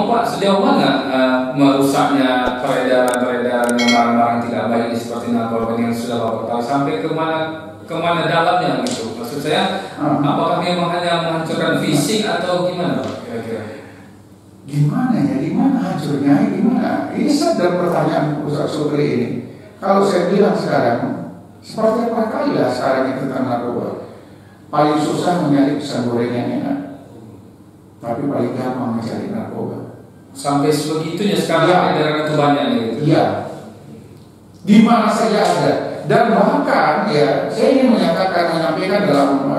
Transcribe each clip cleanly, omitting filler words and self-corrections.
Memang Pak, sejauh mana merusaknya peredaran yang barang-barang tidak baik ini seperti narkoba yang sudah Bapak tahu sampai kemana dalamnya gitu? Maksud saya, apakah memang hanya menghancurkan fisik atau gimana Pak? Kira-kira? Gimana ya? Di mana hancurnya? Gimana? Ini sedang pertanyaan Ustaz Supri ini. Kalau saya bilang sekarang, seperti apa kali lah sekarang ini tentang narkoba. Paling susah mencari pisang goreng yang enak, tapi paling gampang mencari narkoba. Sampai sebegitunya sekarang edaran itu banyak gitu. Iya. Di mana saja ada. Dan bahkan ya, saya ingin menyampaikan dalam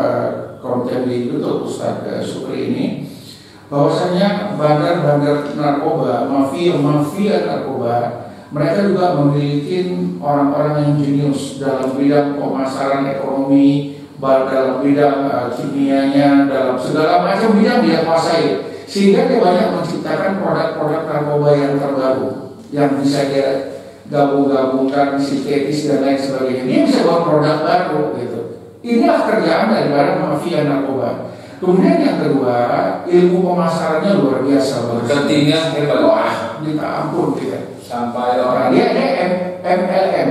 konten di YouTube Ustaz Supri ini, bahwasanya bandar-bandar narkoba, mafia narkoba, mereka juga memiliki orang-orang yang jenius dalam bidang pemasaran ekonomi, dalam bidang kimianya, dalam segala macam bidang dia kuasai, sehingga dia banyak menciptakan produk-produk narkoba yang terbaru yang bisa dia gabung-gabungkan sintetis dan lain sebagainya. Dia bisa buat produk baru gitu. Inilah kerjaan daripada mafia narkoba. Kemudian yang kedua, ilmu pemasarannya luar biasa. Marketingnya hebat. Wah, minta ampun kita. Sampai orang dia MLM.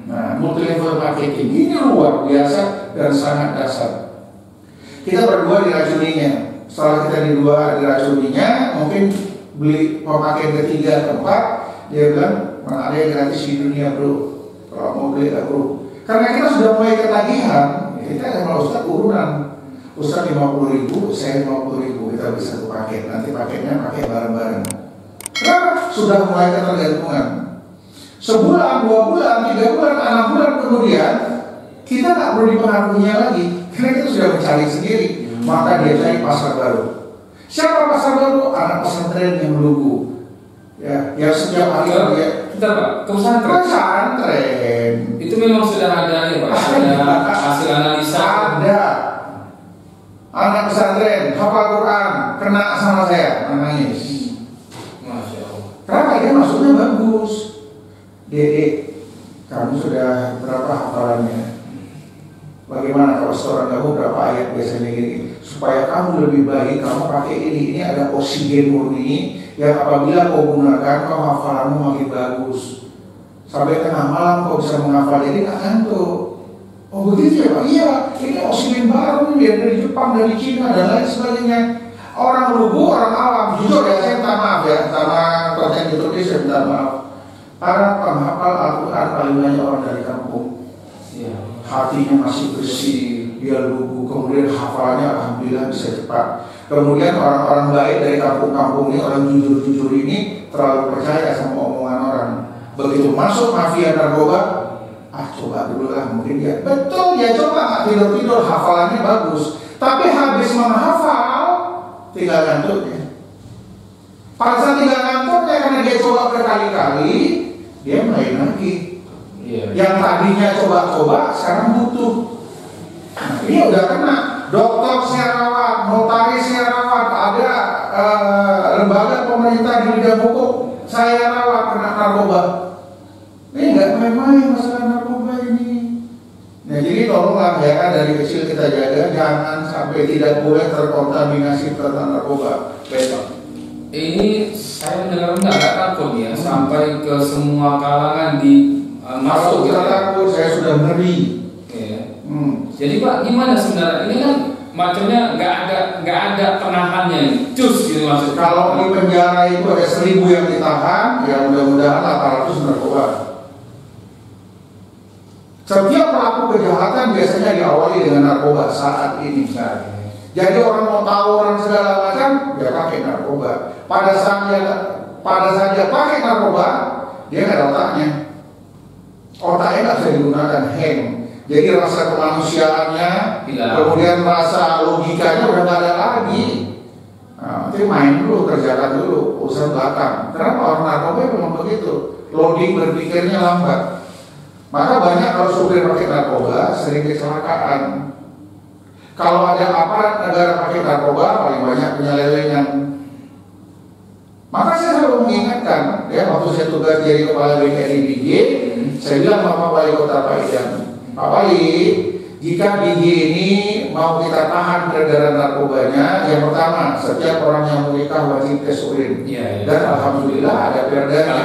Nah, multi level marketing ini luar biasa dan sangat dasar. Kita berdua diracuninya. Setelah kita diracuninya, mungkin beli pemakaian ketiga keempat, dia bilang mana ada yang gratis di dunia bro. Kalau mau beli lah bro. Karena kita sudah mulai ketagihan, kita sama Ustaz urunan. Ustaz 50.000, saya 50.000, kita bisa satu paket. Nanti paketnya pakai bareng-bareng. Kenapa? Sudah mulai ketergantungan. Sebulan, 2 bulan, 3 bulan, 6 bulan kemudian kita tak perlu dipengaruhinya lagi, karena kita sudah mencari sendiri. Maka dia cari pasar baru. Siapa pasar baru? Anak pesantren yang lugu. Ya, yang setiap hari dia. Bentar Pak, ke pesantren. Itu memang sudah ada ya Pak, ada hasil analisa. Ada. Anak pesantren, hafal Quran, kena sama saya, nangis. Masya Allah. Kenapa? Dia maksudnya bagus. Dek, kamu sudah berapa hafalannya? Bagaimana kalau setoran kamu berapa ayat biasanya gini? Supaya kamu lebih baik, kamu pakai ini ada oksigen murni yang apabila kau gunakan, kau hafalanmu makin bagus. Sampai tengah malam kau bisa menghafal, jadi nggak ngantuk. Oh begitu ya Pak? Iya, ini oksigen baru nih dari Jepang, dari Cina dan lain sebagainya. Orang lugu, orang awam, jujur ya, saya minta maaf ya, sama konten YouTube ini saya minta maaf. Para penghafal Al-Quran paling banyak orang dari kampung. Hatinya masih bersih, dia lugu, kemudian hafalannya alhamdulillah bisa cepat. Kemudian orang-orang baik dari kampung-kampung ini, orang jujur-jujur ini terlalu percaya sama omongan orang. Begitu masuk mafia narkoba, coba dulu lah, mungkin dia betul dia coba nggak tidur-tidur, hafalannya bagus. Tapi habis menghafal, tinggal ngantuknya. Pada saat tinggal ngantuknya karena dia coba berkali-kali, dia main lagi. Yang tadinya coba-coba sekarang butuh. Nah, ini udah kena. Dokter saya rawat, notaris saya rawat, ada lembaga pemerintah di bidang hukum saya rawat kena narkoba. Ini nggak main-main masalah narkoba ini. Nah jadi tolonglah ya kan, dari kecil kita jaga, jangan sampai tidak boleh terkontaminasi tentang narkoba. Baik. Ini saya mendengar nggak takut ya sampai ke semua kalangan di masuk kita takut, saya sudah ngeri. Jadi Pak, gimana sebenarnya? Ini kan macamnya nggak ada penahannya, cus gitu maksudnya. Kalau di penjara itu ada 1.000 yang ditahan, ya mudah-mudahan 800 narkoba. Setiap pelaku kejahatan biasanya diawali dengan narkoba saat ini. Jadi orang mau tahu orang segala macam, dia pakai narkoba. Pada saat dia pakai narkoba, dia nggak ada otaknya. Otaknya nggak bisa digunakan, hang. Jadi rasa kemanusiaannya, kemudian rasa logikanya udah nggak ada lagi. Nah, nanti main dulu, kerjakan dulu, urusan belakang. Kenapa orang narkoba memang begitu? Loading berpikirnya lambat. Maka banyak kalau supir pakai narkoba sering kecelakaan. Kalau ada aparat negara pakai narkoba, paling banyak penyelewengan. Maka saya selalu mengingatkan, ya waktu saya tugas jadi kepala BKDBG, saya bilang sama Pak Wali Kota Pak Idam, Pak Wali, jika DG ini mau kita tahan peredaran narkobanya, yang pertama, setiap orang yang menikah wajib tes urin. Dan alhamdulillah ada perdanya.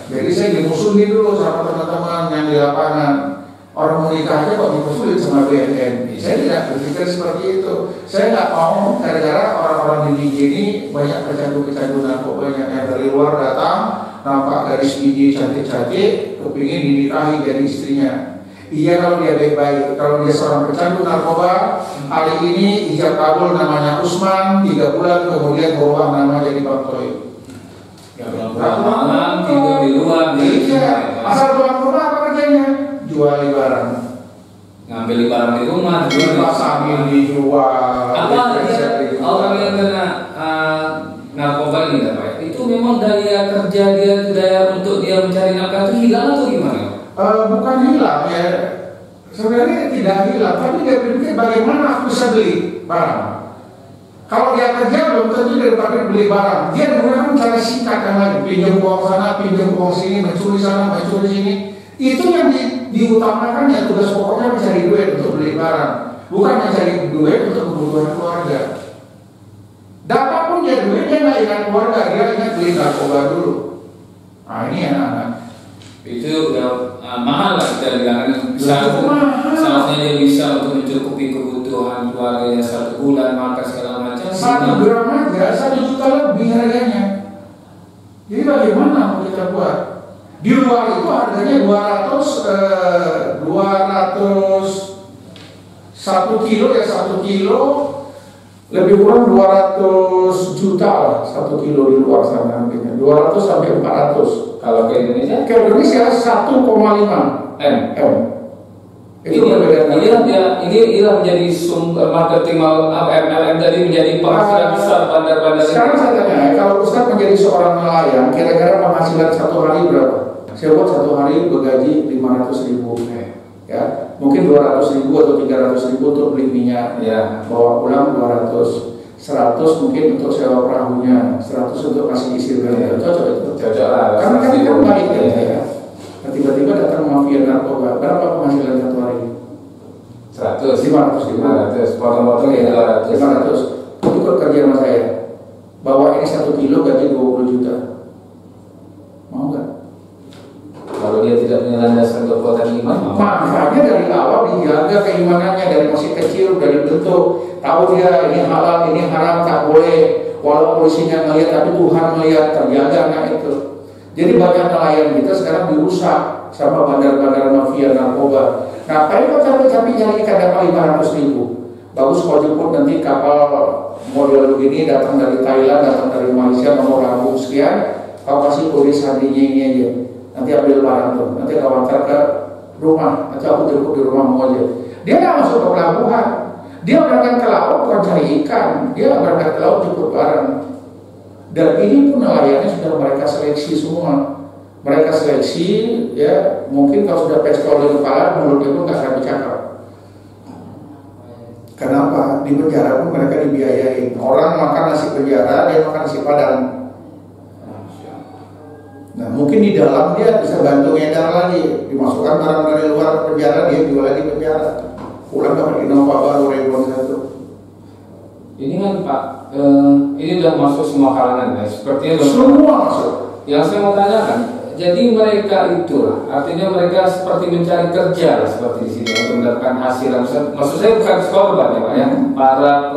Jadi saya dimusuhin dulu sama teman-teman yang di lapangan. Orang menikah aja kok dimusuhin sama BNN. Saya tidak berpikir seperti itu. Saya nggak mau gara-gara orang-orang di DG ini banyak pecandu-pecandu narkobanya yang dari luar datang, nampak garis gigi cantik-cantik, kepingin dinikahi dari istrinya. Iya kalau dia baik-baik, kalau dia seorang pecandu narkoba, hari ini ijab kabul namanya Usman, 3 bulan kemudian berubah nama jadi Bang Toy. Ya malam tidur di luar di asal tuan rumah apa kerjanya? Jual barang. Ngambil barang di rumah, sambil dijual. Apa dia orang yang kena narkoba ini Pak? Itu memang daya kerja dia, daya untuk dia mencari nafkah itu hilang atau gimana? Bukan hilang ya, sebenarnya tidak hilang, tapi dia berpikir bagaimana aku bisa beli barang. Kalau dia kerja belum tentu dia dapat beli barang. Dia menggunakan cara singkat yang lain, pinjam uang sana, pinjam uang sini, mencuri sana, mencuri sini. Itu yang diutamakan ya, tugas pokoknya mencari duit untuk beli barang, bukan mencari duit untuk kebutuhan keluarga. Dapat pun dia duit, dia nggak ingat keluarga, dia ingat beli narkoba dulu. Nah ini anak-anak. Itu udah mahal lah kita bilang. Seharusnya dia bisa untuk mencukupi kebutuhan keluarganya 1 bulan, makan segala macam. 1 gram aja 1 juta lebih harganya. Jadi bagaimana mau kita buat? Di luar itu harganya 1 kilo ya, 1 kilo lebih kurang 200 juta lah 1 kilo di luar sana harganya 200 sampai 400. Kalau ke Indonesia? Ke Indonesia 1,5 M. Itu berbeda. Inilah menjadi sumber marketing MLM tadi menjadi penghasilan besar bandar-bandar. Sekarang saya tanya, kalau Ustaz menjadi seorang nelayan, kira-kira penghasilan 1 hari berapa? Saya buat 1 hari bergaji 500.000. Ya, mungkin 200.000 atau 300.000 untuk beli minyak. Ya. Bawa pulang 200. 100 mungkin untuk sewa perahunya, 100 untuk kasih isi berapa, cocok itu. Cocok lah. Karena kan baik kan saya. Tiba-tiba datang mafia narkoba, berapa penghasilan 1 hari? 100, 500, potong-potong ya 500. Ikut kerja sama saya, bawa ini 1 kilo gaji 20 juta. Mau nggak? Kalau dia tidak punya landasan kekuatan iman, makanya dari awal dijaga keimanannya dari masih kecil, dari bentuk tahu dia ini halal, ini haram, tak boleh. Walau polisinya melihat, tapi Tuhan melihat, terjaga anak itu. Jadi banyak nelayan kita sekarang dirusak sama bandar-bandar mafia narkoba. Ngapain kok capek-capek nyari ikan dapat 500.000? Bagus kalau jemput nanti kapal model begini datang dari Thailand, datang dari Malaysia, nomor lambung sekian, kau kasih tulis handinya ini aja. Nanti ambil barang tuh, nanti kau antar ke rumah, nanti aku jemput di rumahmu aja. Dia nggak masuk ke pelabuhan, dia berangkat ke laut bukan cari ikan, dia berangkat ke laut jemput barang. Dan ini pun nelayannya sudah mereka seleksi semua. Mereka seleksi, ya mungkin kalau sudah pectol di kepala, mulutnya pun nggak akan bercakap. Kenapa? Di penjara pun mereka dibiayain. Orang makan nasi penjara, dia makan nasi padang. Nah mungkin di dalam dia bisa bantu ngedar lagi, dimasukkan barang dari luar penjara, dia jual lagi penjara, pulang dapat Innova baru ribuan 1. Ini kan Pak, ini sudah masuk semua kalangan ya, sepertinya semua masuk. Yang saya mau tanyakan, jadi mereka itulah, artinya mereka seperti mencari kerja lah, seperti di sini untuk mendapatkan hasil. Maksud saya bukan korban ya Pak ya, para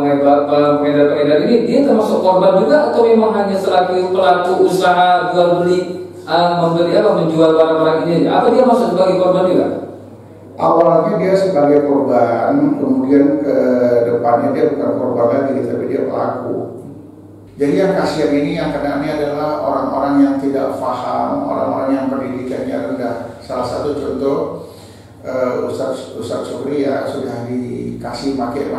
pengedar ini dia termasuk korban juga atau memang hanya selaku pelaku usaha jual beli? Membeli atau menjual barang-barang ini, apa dia masuk sebagai korban juga? Awalnya dia sebagai korban, kemudian ke depannya dia bukan korban lagi, tapi dia pelaku. Jadi yang kasihan ini, yang kena ini adalah orang-orang yang tidak paham, orang-orang yang pendidikannya rendah. Salah satu contoh, Ustaz Sobri ya sudah dikasih make,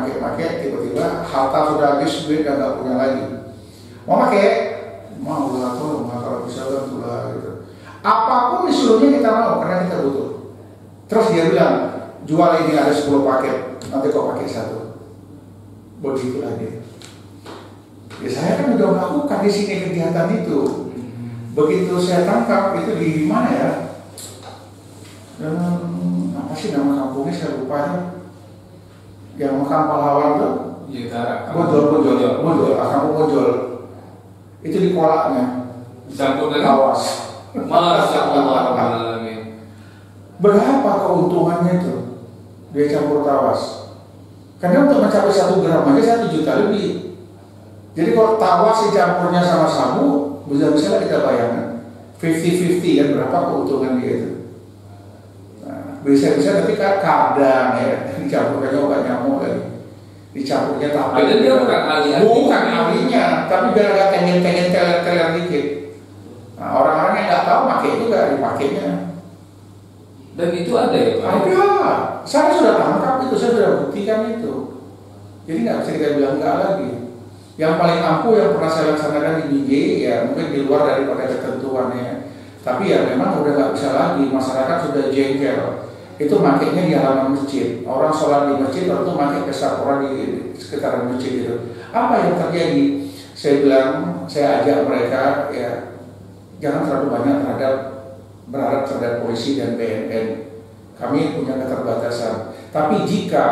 tiba-tiba harta sudah habis, duit dan nggak punya lagi. Mau pakai? Mau lah, tolong kalau bisa bantulah gitu. Apapun disuruhnya kita mau karena kita butuh. Terus dia bilang, jual ini ada 10 paket, nanti kau pakai 1. Begitulah dia. Ya saya kan udah melakukan di sini kegiatan itu. Begitu saya tangkap itu di mana ya? apa sih nama kampungnya saya lupa ya. Yang makam pahlawan tuh. Iya, Bojol, kampung Bojol. Itu di kolaknya. Campur dengan Tawas. Masya Allah. Berapa keuntungannya itu? Dia campur tawas. Karena untuk mencapai 1 gram aja 1 juta lebih. Jadi kalau tawas dicampurnya sama sabu, bisa-bisa kita bayangkan 50-50 kan berapa keuntungan dia itu. Nah, bisa-bisa tapi kadang ya dicampurkannya obat nyamuk lagi. Dicampurnya tapi dia bukan ahlinya, tapi biar agak tengen-tengen teler-teler dikit. Nah, orang-orang yang nggak tahu pakai juga dipakainya. Dan itu ada ya Pak? Ada. Saya sudah tangkap itu, saya sudah buktikan itu. Jadi nggak bisa kita bilang nggak lagi. Yang paling ampuh yang pernah saya laksanakan di BG ya mungkin di luar daripada ketentuannya. Tapi ya memang udah nggak bisa lagi. Masyarakat sudah jengkel. Itu makainya di halaman masjid. Orang sholat di masjid lalu tuh makai pesta orang di sekitaran masjid itu. Apa yang terjadi? Saya bilang, saya ajak mereka ya jangan terlalu banyak berharap terhadap polisi dan BNN. Kami punya keterbatasan. Tapi jika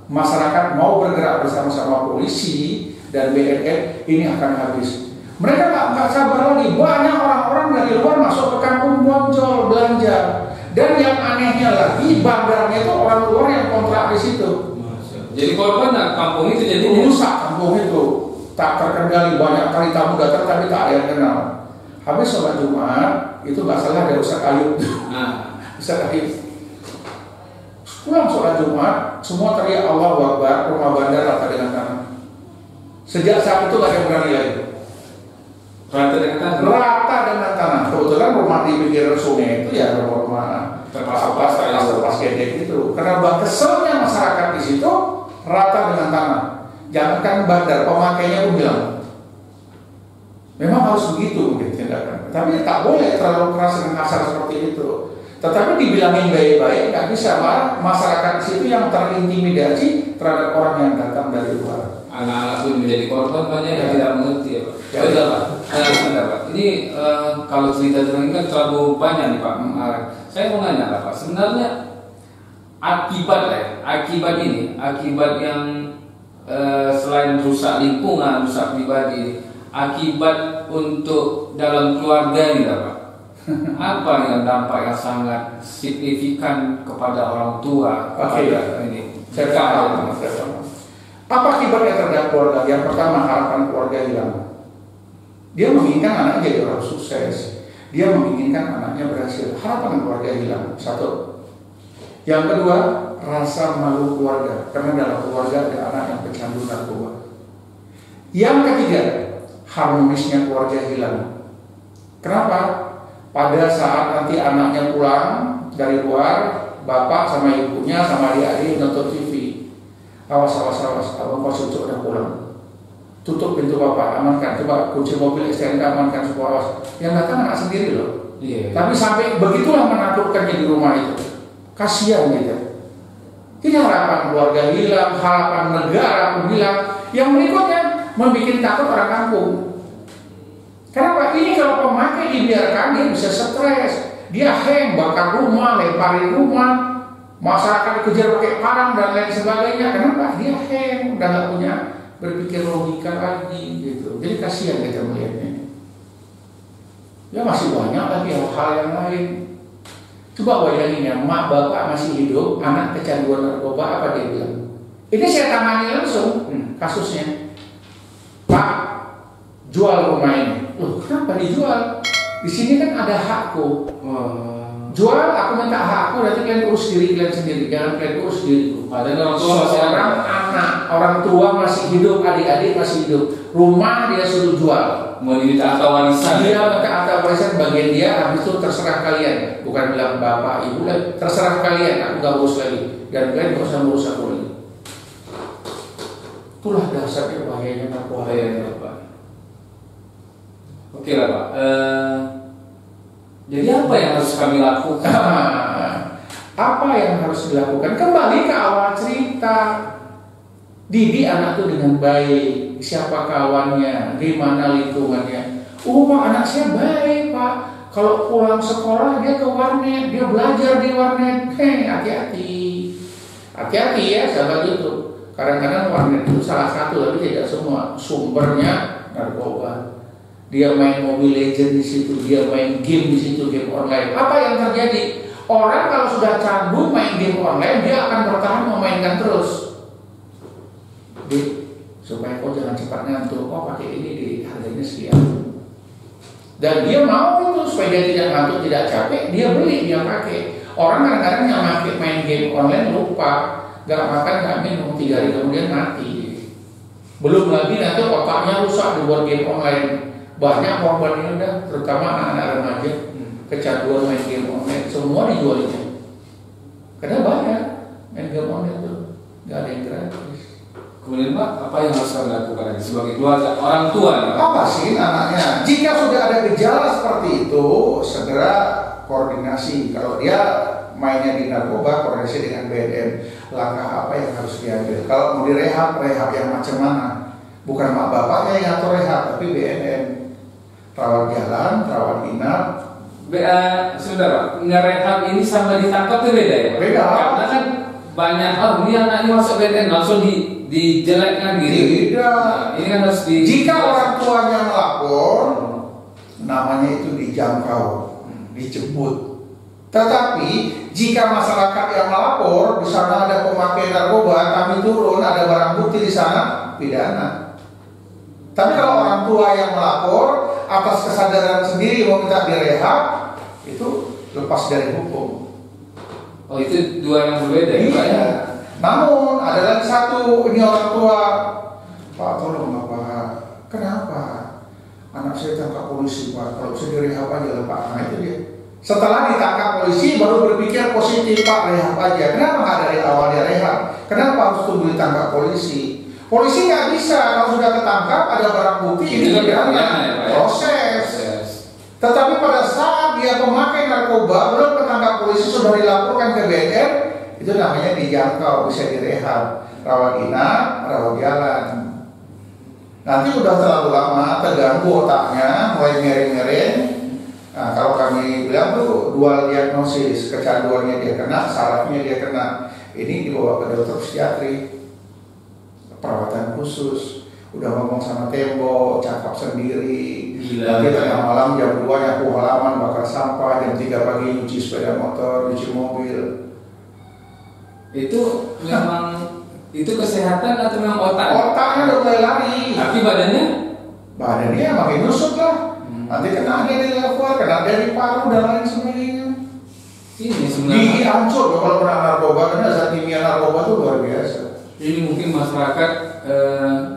masyarakat mau bergerak bersama-sama polisi dan BNN, ini akan habis. Mereka nggak sabar lagi. Banyak orang-orang dari luar masuk ke kampung Bojol belanja. Dan yang anehnya lagi, bandarnya itu orang luar yang kontrak di situ. Jadi korban kampung itu jadi rusak kampung itu. Tak terkendali, banyak kali tamu datang tapi tak ada yang kenal. Habis sholat Jumat, itu nggak salah ada Ustaz Ayub. Ustaz Ayub. Pulang sholat Jumat, semua teriak Allahu Akbar, rumah bandar rata dengan tanah. Sejak saat itu nggak ada yang berani lagi. Rata dengan tanah. Rata dengan tanah. Kebetulan rumah di pinggir sungai itu ya rumah terpas gedek itu. Karena keselnya masyarakat di situ rata dengan tanah. Jangankan bandar, pemakainya pun bilang memang harus begitu mungkin tindakan. Tapi tak boleh terlalu keras dan kasar seperti itu. Tetapi dibilangin baik-baik nggak bisa. Masyarakat di situ yang terintimidasi terhadap orang yang datang dari luar. Anak-anak pun menjadi korban banyak yang tidak mengerti ya Pak. Baiklah Pak. Sebentar Pak. Ini kalau cerita ini kan terlalu banyak nih Pak. Saya mau nanya lah Pak. Sebenarnya akibat ini, akibat yang selain rusak lingkungan, rusak pribadi, akibat untuk dalam keluarga ini lah Pak. Apa yang dampak yang sangat signifikan kepada orang tua kepada ini? Saya paham. Apa akibatnya terhadap keluarga? Yang pertama, harapan keluarga hilang. Dia menginginkan anaknya jadi orang sukses. Dia menginginkan anaknya berhasil. Harapan keluarga hilang. Satu. Yang kedua, rasa malu keluarga. Karena dalam keluarga ada anak yang pecandu narkoba. Yang ketiga, harmonisnya keluarga hilang. Kenapa? Pada saat nanti anaknya pulang dari luar, bapak sama ibunya sama adik-adik nonton TV. Awas, abang kos cucuk udah pulang. Tutup pintu bapak, amankan. Coba kunci mobil STNK amankan semua, awas. Yang datang anak sendiri loh. Tapi sampai begitulah menakutkannya di rumah itu. Kasihan gitu. Ini harapan keluarga hilang, harapan negara pun hilang. Yang berikutnya membuat takut orang kampung. Kenapa? Ini kalau pemakai dibiarkan dia bisa stres. Dia bakar rumah, lemparin rumah. Masyarakat dikejar pakai parang dan lain sebagainya. Kenapa? Dia udah nggak punya berpikir logika lagi gitu. Jadi kasihan kita melihatnya. Ya masih banyak lagi hal-hal yang lain. Coba bayangin ya, mak bapak masih hidup, anak kecanduan narkoba, apa dia bilang? Ini saya tangani langsung kasusnya. Pak, jual rumah ini. Loh, kenapa dijual? Di sini kan ada hakku. Jual, aku minta hakku, nanti kalian urus diri kalian sendiri, jangan kalian urus diriku. Padahal orang tua masih seorang anak, orang tua masih hidup, adik-adik masih hidup. Rumah dia suruh jual. Mau diminta harta warisan. Dia minta harta warisan bagian dia, habis itu terserah kalian. Bukan bilang bapak, ibu, terserah kalian, aku gak urus lagi. Dan kalian gak usah ngurus aku lagi. Itulah dasarnya bahayanya narkoba. Oke lah Pak. Jadi apa yang harus kami lakukan? Apa yang harus dilakukan? Kembali ke awal cerita. Didik anak itu dengan baik. Siapa kawannya, di mana lingkungannya. Anak saya baik Pak, kalau pulang sekolah dia ke warnet, dia belajar di warnet. Hati-hati ya sahabat itu. Kadang-kadang warnet itu salah satu, tapi tidak semua. Sumbernya narkoba. Dia main Mobile Legends di situ, dia main game di situ, game online. Apa yang terjadi? Orang kalau sudah candu main game online, dia akan bertahan memainkan terus. Supaya kau jangan cepat ngantuk, pakai ini di harganya sekian. Dan dia mau itu supaya dia tidak ngantuk, tidak capek, dia beli, dia pakai. Orang kadang-kadang yang main game online lupa, gak makan, gak minum, 3 hari kemudian mati. Belum lagi nanti otaknya rusak dibuat game online. Banyak korban ini udah, terutama anak-anak remaja, kecanduan main game online, semua dijualnya. Karena banyak main game online itu, gak ada yang gratis. Kemudian Pak, apa yang harus kami lakukan lagi sebagai keluarga, orang tua nih Pak? Apa sih anaknya? Jika sudah ada gejala seperti itu, segera koordinasi. Kalau dia mainnya di narkoba, koordinasi dengan BNN. Langkah apa yang harus diambil? Kalau mau direhab, rehab yang macam mana? Bukan mak bapaknya yang atur rehab, tapi BNN. Rawat jalan, rawat inap. Sudah Pak, ngerehab ini sama ditangkap itu beda ya? Beda. Karena kan banyak, ini anaknya masuk BNN langsung dijelekkan gitu. Tidak. Nah, ini kan harus jika orang tuanya melapor, namanya itu dijangkau, dijemput. Tetapi jika masyarakat yang melapor, di sana ada pemakai narkoba, kami turun, ada barang bukti di sana, pidana. Tapi kalau orang tua yang melapor atas kesadaran sendiri mau minta direhab, itu lepas dari hukum. Oh, itu dua yang berbeda ya Pak ya? Namun ada lagi satu, ini orang tua, Pak tolong Pak, kenapa anak saya tangkap polisi Pak, kalau bisa direhab aja lah Pak. Nah itu dia. Setelah ditangkap polisi baru berpikir positif, Pak rehab aja. Kenapa nggak dari awal dia rehab? Kenapa harus tunggu ditangkap polisi? Polisi nggak bisa, kalau sudah ketangkap ada barang bukti ini pidana, proses. Tetapi pada saat dia pemakai narkoba belum ketangkap polisi sudah dilaporkan ke BNN, itu namanya dijangkau, bisa direhab, rawat inap, rawat jalan. Nanti udah terlalu lama terganggu otaknya, mulai miring-miring. Nah, kalau kami bilang tuh dual diagnosis, kecanduannya dia kena, sarafnya dia kena. Ini dibawa ke dokter psikiatri, perawatan khusus. Udah ngomong sama tembok, cakap sendiri. Nanti tengah malam jam 2 nyapu halaman, bakar sampah, jam 3 pagi nyuci sepeda motor, nyuci mobil. Itu memang itu kesehatan atau memang otak? Otaknya udah mulai lari. Tapi badannya? Badannya makin nusuk lah. Nanti kena dia di level, kena dia di paru dan lain sebagainya. Ini sebenarnya gigi hancur kalau kena narkoba, karena zat kimia narkoba itu luar biasa. Ini mungkin masyarakat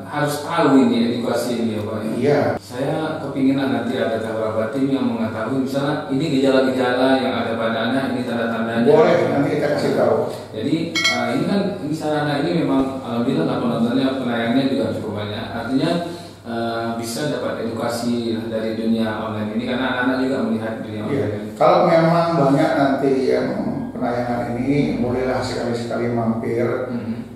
harus tahu ini edukasi ini ya Pak. Iya. Saya kepinginan nanti ada beberapa tim yang mengetahui misalnya ini gejala-gejala yang ada pada anak, ini tanda-tandanya. Boleh, nanti kita kasih tahu. Jadi ini kan misalnya anak ini memang alhamdulillah penontonnya, penayangnya juga cukup banyak. Artinya bisa dapat edukasi dari dunia online ini karena anak-anak juga melihat dunia online. Iya. Kalau memang banyak nanti yang penayangan ini, bolehlah sekali-sekali mampir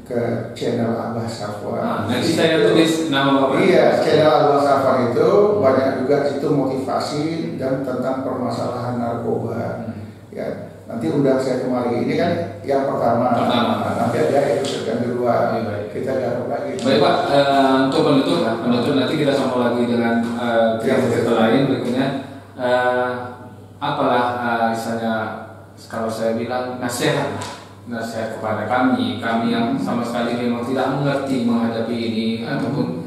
ke channel Abah Safwan. Nanti saya tulis nama Bapak. Iya, channel Abah Safwan itu banyak juga situ motivasi dan tentang permasalahan narkoba. Ya, nanti undang saya kemari. Ini kan yang pertama. Nanti ada episode yang kedua. Kita garap lagi. Baik Pak, untuk penutup nanti kita sambung lagi dengan cerita lain berikutnya. Apalah misalnya kalau saya bilang nasihat kepada kami yang sama sekali memang tidak mengerti menghadapi ini ataupun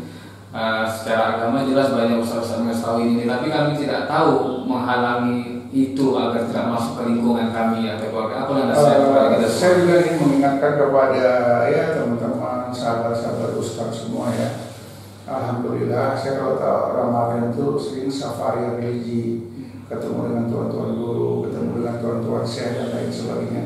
secara agama jelas banyak ustaz-ustaz mengetahui ini, tapi kami tidak tahu menghalangi itu agar tidak masuk ke lingkungan kami atau keluarga. Apa yang nasihat kepada kita? Saya juga ingin mengingatkan kepada ya teman-teman, sahabat-sahabat ustaz semua ya. Alhamdulillah saya kalau tahu Ramadan itu sering safari religi, ketemu dengan tuan-tuan guru, ketemu dengan tuan-tuan syekh dan lain sebagainya.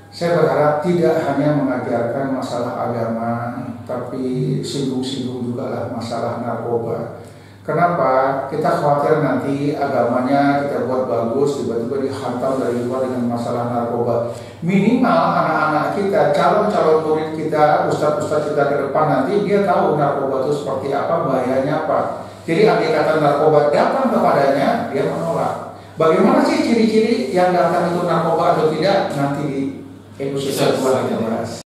Saya berharap tidak hanya mengajarkan masalah agama, tapi singgung-singgung juga lah masalah narkoba. Kenapa? Kita khawatir nanti agamanya kita buat bagus, tiba-tiba dihantam dari luar dengan masalah narkoba. Minimal anak-anak kita, calon-calon murid kita, ustadz-ustadz kita ke depan nanti dia tahu narkoba itu seperti apa, bahayanya apa. Jadi andai kata narkoba datang kepadanya, dia menolak. Bagaimana sih ciri-ciri yang datang itu narkoba atau tidak? Nanti di episode 2 kita bahas.